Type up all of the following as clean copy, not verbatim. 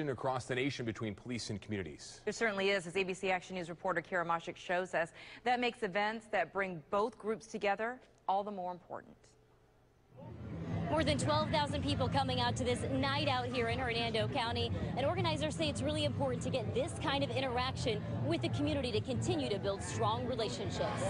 tension across the nation between police and communities. There certainly is, as ABC Action News reporter Kara Mashik shows us. That makes events that bring both groups together all the more important. More than 12,000 people coming out to this night out here in Hernando County. And organizers say it's really important to get this kind of interaction with the community to continue to build strong relationships.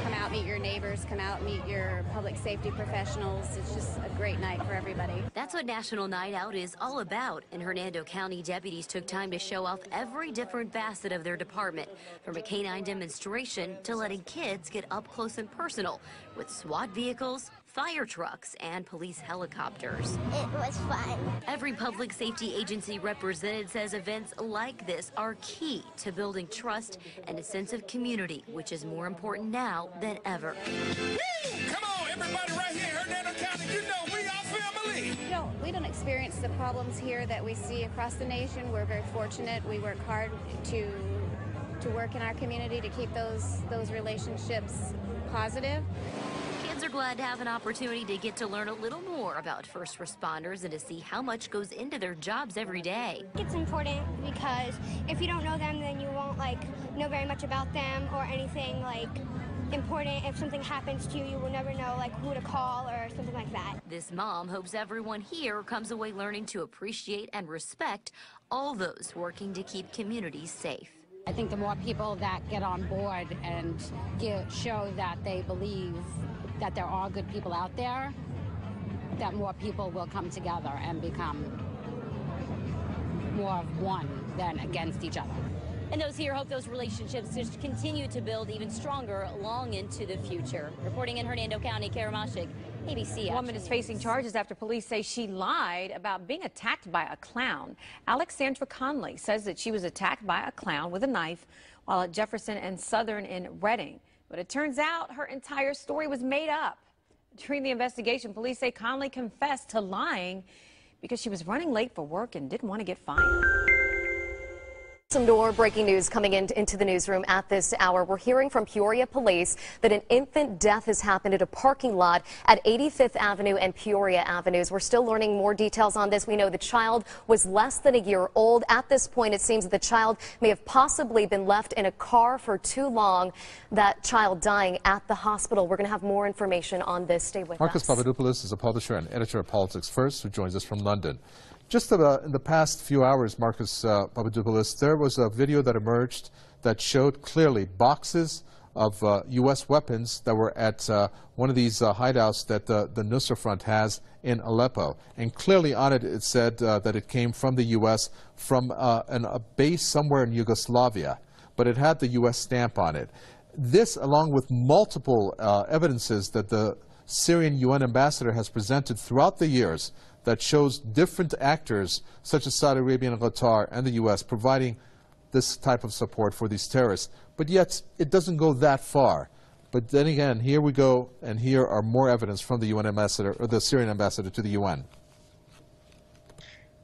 Come out, meet your neighbors, come out, meet your public safety professionals. It's just a great night for everybody. That's what National Night Out is all about. In Hernando County, deputies took time to show off every different facet of their department, from a canine demonstration to letting kids get up close and personal with SWAT vehicles, fire trucks, and police helicopters. It was fun. Every public safety agency represented says events like this are key to building trust and a sense of community, which is more important now than ever. Come on, everybody right here in Hernando County, you know we are family. We don't experience the problems here that we see across the nation. We're very fortunate. We work hard to work in our community to keep those relationships positive. Kids are glad to have an opportunity to get to learn a little more about first responders and to see how much goes into their jobs every day. It's important because if you don't know them, then you won't know very much about them or anything important. If something happens to you, you will never know who to call or something like that. This mom hopes everyone here comes away learning to appreciate and respect all those working to keep communities safe. I think the more people that get on board and show that they believe that there are good people out there, that more people will come together and become more of one than against each other. And those here hope those relationships just continue to build even stronger long into the future. Reporting in Hernando County, Kara Mashik, ABC. A woman is facing charges after police say she lied about being attacked by a clown. Alexandra Conley says that she was attacked by a clown with a knife while at Jefferson and Southern in Reading. But it turns out her entire story was made up. During the investigation, police say Conley confessed to lying because she was running late for work and didn't want to get fined. Some more breaking news coming into the newsroom at this hour. We're hearing from Peoria police that an infant death has happened at a parking lot at 85th Avenue and Peoria Avenues. We're still learning more details on this. We know the child was less than a year old. At this point, it seems that the child may have possibly been left in a car for too long, that child dying at the hospital. We're going to have more information on this. Stay with us. Marcus Papadopoulos is a publisher and editor of Politics First, who joins us from London. Just in the past few hours, Marcus Papadopoulos, there was a video that emerged that showed clearly boxes of U.S. weapons that were at one of these hideouts that the Nusra Front has in Aleppo. And clearly on it, it said that it came from the U.S., from a base somewhere in Yugoslavia, but it had the U.S. stamp on it. This, along with multiple evidences that the Syrian UN ambassador has presented throughout the years, that shows different actors, such as Saudi Arabia and Qatar and the U.S., providing this type of support for these terrorists. But yet, it doesn't go that far. But then again, here we go, and here are more evidence from the UN ambassador, or the Syrian ambassador to the UN.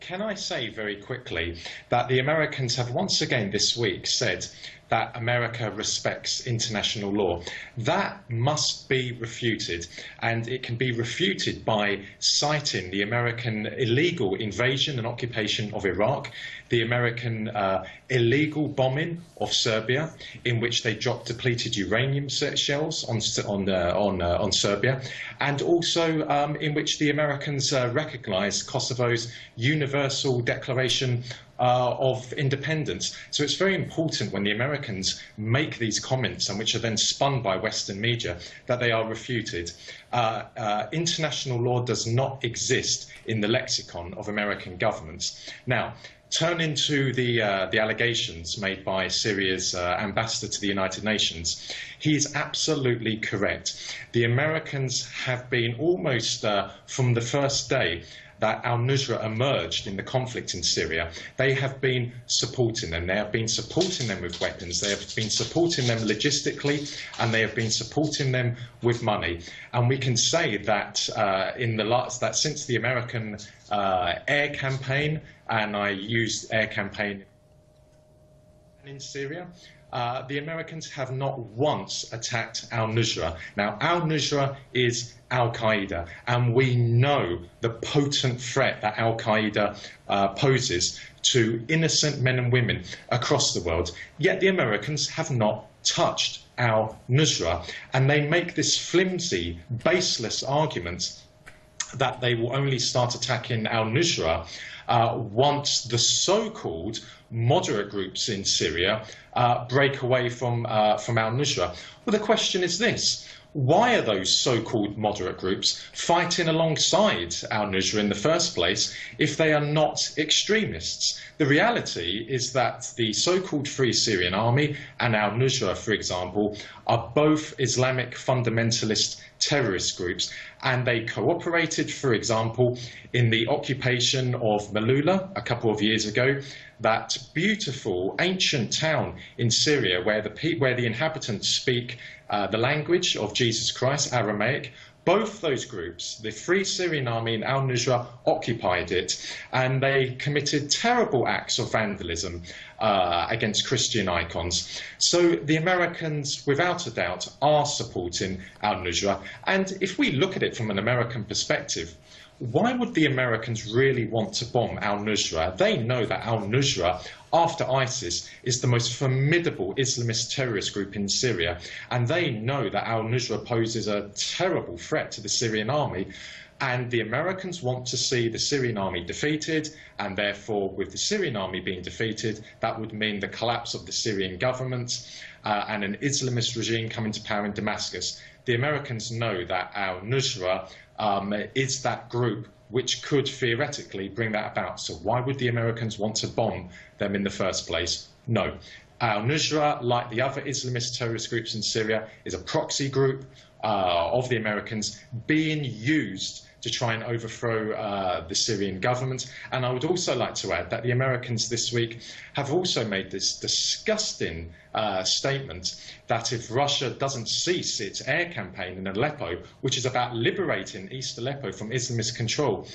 Can I say very quickly that the Americans have once again this week said that America respects international law. That must be refuted, and it can be refuted by citing the American illegal invasion and occupation of Iraq, the American illegal bombing of Serbia, in which they dropped depleted uranium shells on Serbia, and also in which the Americans recognised Kosovo's universal declaration of independence. So it's very important when the Americans make these comments, and which are then spun by Western media, that they are refuted. International law does not exist in the lexicon of American governments. Now, turning to the allegations made by Syria's ambassador to the United Nations, he is absolutely correct. The Americans have been almost from the first day that al-Nusra emerged in the conflict in Syria, they have been supporting them. They have been supporting them with weapons. They have been supporting them logistically, and they have been supporting them with money. And we can say that since the American air campaign, and I used air campaign in Syria, the Americans have not once attacked al-Nusra. Now, al-Nusra is al-Qaeda, and we know the potent threat that al-Qaeda poses to innocent men and women across the world, yet the Americans have not touched al-Nusra, and they make this flimsy, baseless argument that they will only start attacking al-Nusra once the so-called moderate groups in Syria break away from al-Nusra. Well, the question is this: why are those so-called moderate groups fighting alongside al-Nusra in the first place if they are not extremists? The reality is that the so-called Free Syrian Army and al-Nusra, for example, are both Islamic fundamentalist terrorist groups, and they cooperated, for example, in the occupation of Malula a couple of years ago, that beautiful ancient town in Syria where the inhabitants speak the language of Jesus Christ, Aramaic. Both those groups, the Free Syrian Army and al-Nusra, occupied it, and they committed terrible acts of vandalism against Christian icons. So the Americans, without a doubt, are supporting al-Nusra. And if we look at it from an American perspective, why would the Americans really want to bomb al-Nusra? They know that al-Nusra, after ISIS, is the most formidable Islamist terrorist group in Syria, and they know that al-Nusra poses a terrible threat to the Syrian army. And the Americans want to see the Syrian army defeated, and therefore, with the Syrian army being defeated, that would mean the collapse of the Syrian government and an Islamist regime coming to power in Damascus. The Americans know that al-Nusra is that group which could theoretically bring that about. So why would the Americans want to bomb them in the first place? No. Al-Nusra, like the other Islamist terrorist groups in Syria, is a proxy group of the Americans being used to try and overthrow the Syrian government. And I would also like to add that the Americans this week have also made this disgusting statement that if Russia doesn't cease its air campaign in Aleppo, which is about liberating East Aleppo from Islamist control,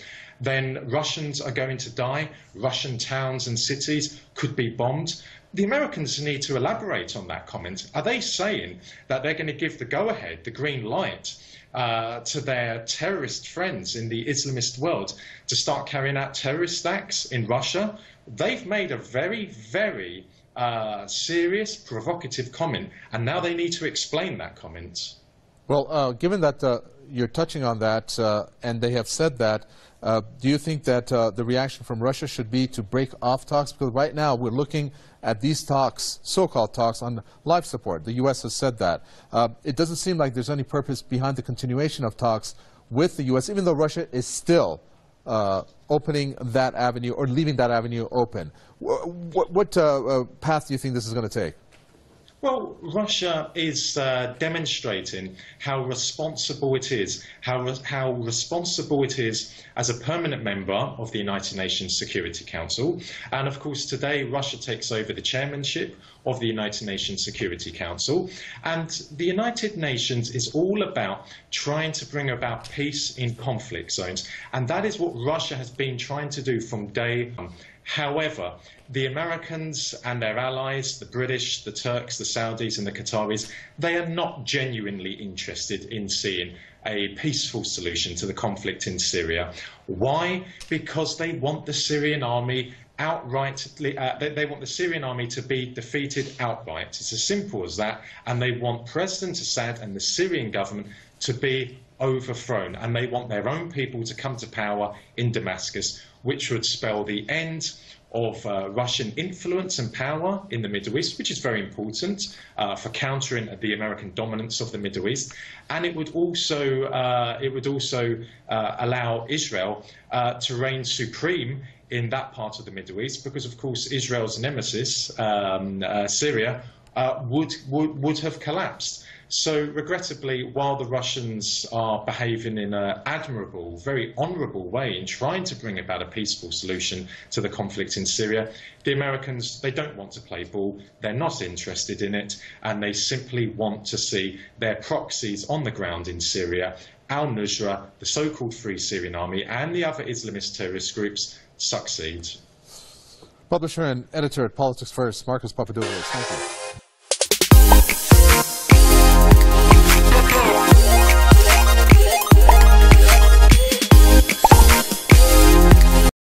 then Russians are going to die, Russian towns and cities could be bombed. The Americans need to elaborate on that comment. Are they saying that they're going to give the go-ahead, the green light, to their terrorist friends in the Islamist world to start carrying out terrorist acts in Russia? They've made a very, very serious, provocative comment, and now they need to explain that comment. Well, given that you're touching on that, and they have said that, do you think that the reaction from Russia should be to break off talks? Because right now we're looking at these talks, so-called talks, on life support. The U.S. has said that. It doesn't seem like there's any purpose behind the continuation of talks with the U.S., even though Russia is still opening that avenue or leaving that avenue open. What path do you think this is going to take? Well, Russia is demonstrating how responsible it is, how responsible it is as a permanent member of the United Nations Security Council. And of course, today Russia takes over the chairmanship of the United Nations Security Council. And the United Nations is all about trying to bring about peace in conflict zones. And that is what Russia has been trying to do from day one. However, the Americans and their allies, the British, the Turks, the Saudis and the Qataris, they are not genuinely interested in seeing a peaceful solution to the conflict in Syria. Why? Because they want the Syrian army outrightly, they want the Syrian army to be defeated outright. It's as simple as that. And they want President Assad and the Syrian government to be overthrown. And they want their own people to come to power in Damascus, which would spell the end of Russian influence and power in the Middle East, which is very important for countering the American dominance of the Middle East. And it would also allow Israel to reign supreme in that part of the Middle East, because of course Israel's nemesis, Syria, would have collapsed. So regrettably, while the Russians are behaving in an admirable, very honourable way in trying to bring about a peaceful solution to the conflict in Syria, the Americans, they don't want to play ball, they're not interested in it, and they simply want to see their proxies on the ground in Syria, al-Nusra, the so-called Free Syrian Army, and the other Islamist terrorist groups succeed. Publisher and editor at Politics First, Marcus Papadopoulos, thank you.